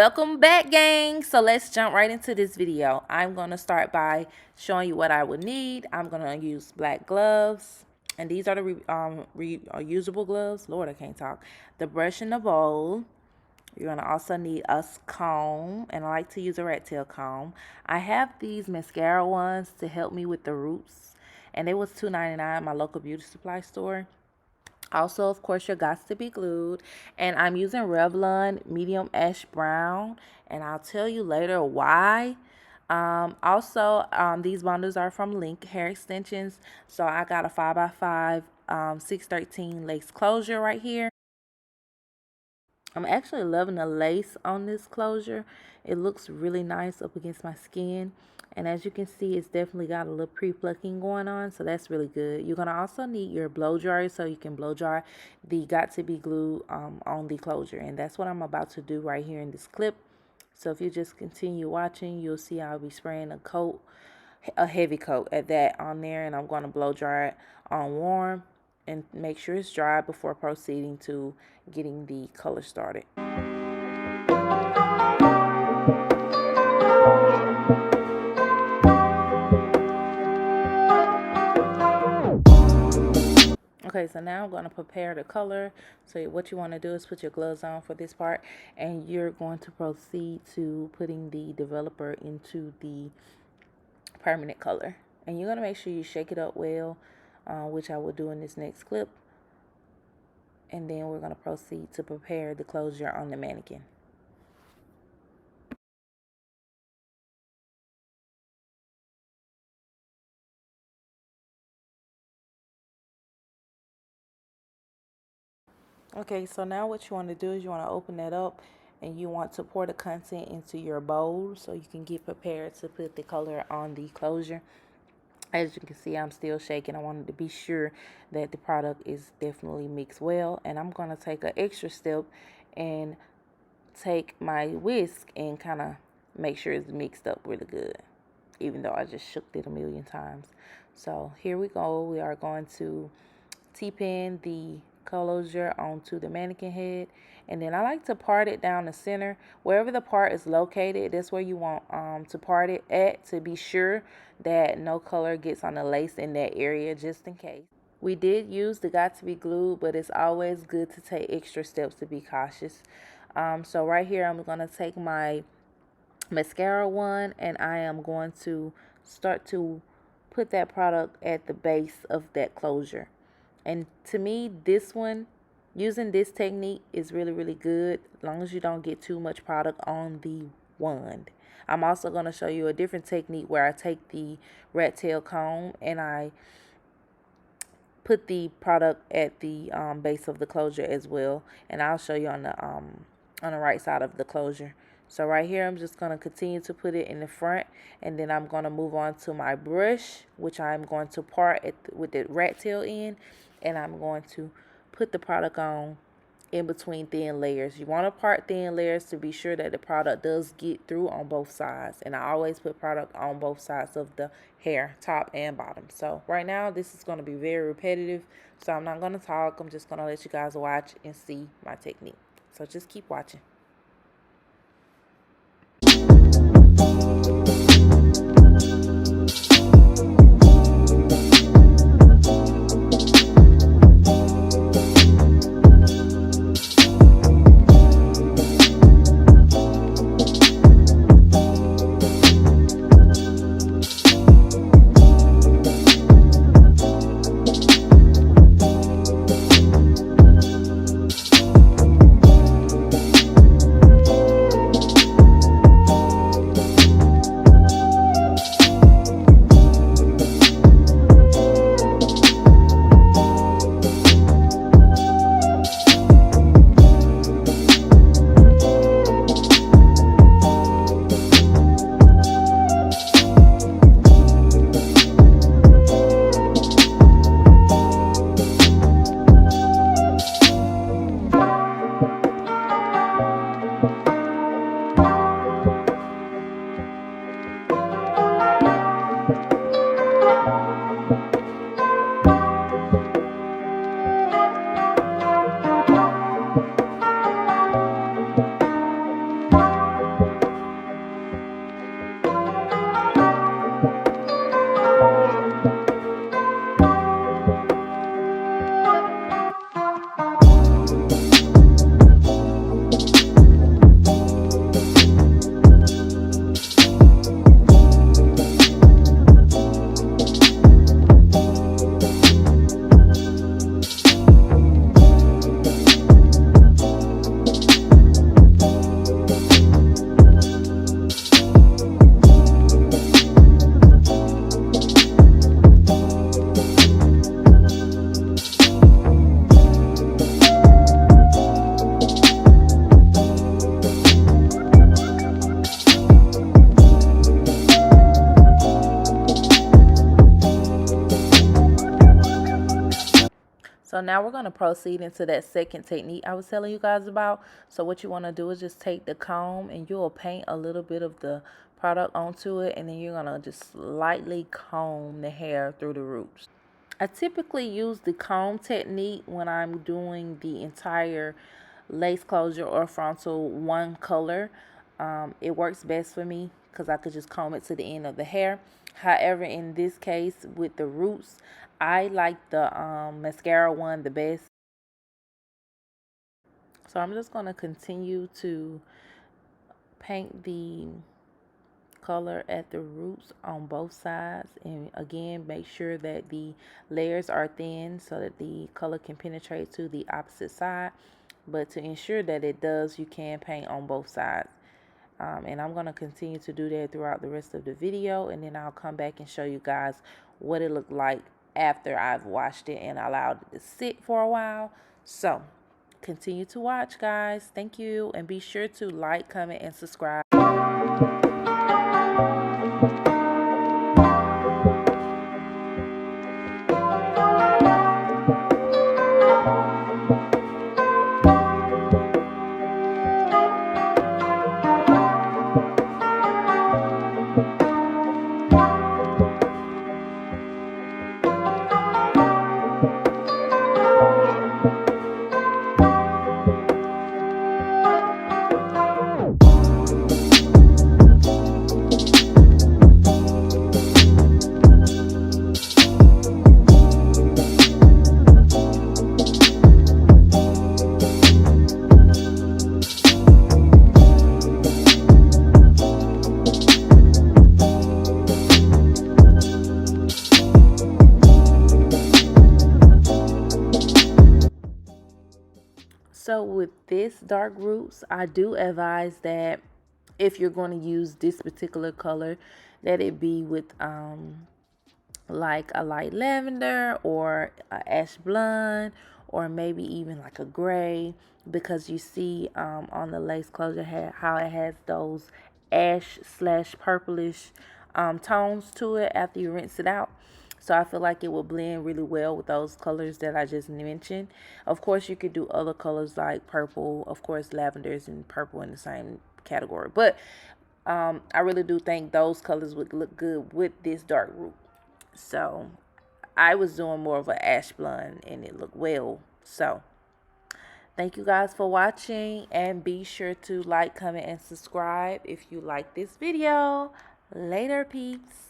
Welcome back, gang. So let's jump right into this video. I'm going to start by showing you what I would need. I'm going to use black gloves, and these are the reusable gloves. Lord, I can't talk. The brush and the bowl. You're going to also need a comb, and I like to use a rat tail comb. I have these mascara wands to help me with the roots, and it was $2.99 at my local beauty supply store. Also, of course, your Got2B glued, and I'm using Revlon medium ash brown, and I'll tell you later why. These bundles are from Link Hair Extensions, so I got a 5x5 613 lace closure right here. I'm actually loving the lace on this closure. It looks really nice up against my skin. And as you can see, it's definitely got a little pre-plucking going on, so that's really good. You're going to also need your blow dryer so you can blow dry the Got2B glue on the closure. And that's what I'm about to do right here in this clip. So if you just continue watching, you'll see I'll be spraying a heavy coat at that on there. And I'm going to blow dry it on warm and make sure it's dry before proceeding to getting the color started. Okay, so now I'm going to prepare the color. So what you want to do is put your gloves on for this part, and you're going to proceed to putting the developer into the permanent color. And you're going to make sure you shake it up well, which I will do in this next clip. And then we're going to proceed to prepare the closure on the mannequin. Okay, so now what you want to do is you want to open that up, and you want to pour the content into your bowl so you can get prepared to put the color on the closure. As you can see, I'm still shaking. I wanted to be sure that the product is definitely mixed well. And I'm going to take an extra step and take my whisk and kind of make sure it's mixed up really good, even though I just shook it a million times. So here we go. We are going to T-pin the closure onto the mannequin head, and then I like to part it down the center. Wherever the part is located, that's where you want to part it at, to be sure that no color gets on the lace in that area, just in case. We did use the Got2B glue, but it's always good to take extra steps to be cautious. So right here, I'm going to take my Mascara Wand, and I am going to start to put that product at the base of that closure. And to me, this one, using this technique is really, really good, as long as you don't get too much product on the wand. I'm also going to show you a different technique where I take the rat tail comb and I put the product at the base of the closure as well. And I'll show you on the right side of the closure. So right here, I'm just going to continue to put it in the front, and then I'm going to move on to my brush, which I'm going to part with the rat tail end, and I'm going to put the product on in between thin layers. You want to part thin layers to be sure that the product does get through on both sides, and I always put product on both sides of the hair, top and bottom. So right now, this is going to be very repetitive, so I'm not going to talk. I'm just going to let you guys watch and see my technique. So just keep watching. now we're going to proceed into that second technique I was telling you guys about. So what you want to do is just take the comb and you'll paint a little bit of the product onto it, and then you're going to just lightly comb the hair through the roots. I typically use the comb technique when I'm doing the entire lace closure or frontal one color. It works best for me because I could just comb it to the end of the hair. However, in this case with the roots, I like the Mascara Wand the best. So I'm just going to continue to paint the color at the roots on both sides, and again make sure that the layers are thin so that the color can penetrate to the opposite side. But to ensure that it does, you can paint on both sides. And I'm going to continue to do that throughout the rest of the video, and then I'll come back and show you guys what it looked like after I've washed it and allowed it to sit for a while. So continue to watch, guys. Thank you, and be sure to like, comment, and subscribe. So with this dark roots, I do advise that if you're going to use this particular color, that it be with like a light lavender or a ash blonde, or maybe even like a gray, because you see on the lace closure how it has those ash slash purplish tones to it after you rinse it out. So I feel like it will blend really well with those colors that I just mentioned. Of course, you could do other colors like purple. Of course, lavenders and purple in the same category. But I really do think those colors would look good with this dark root. So I was doing more of an ash blonde and it looked well. So thank you guys for watching, and be sure to like, comment, and subscribe if you like this video. Later, peeps.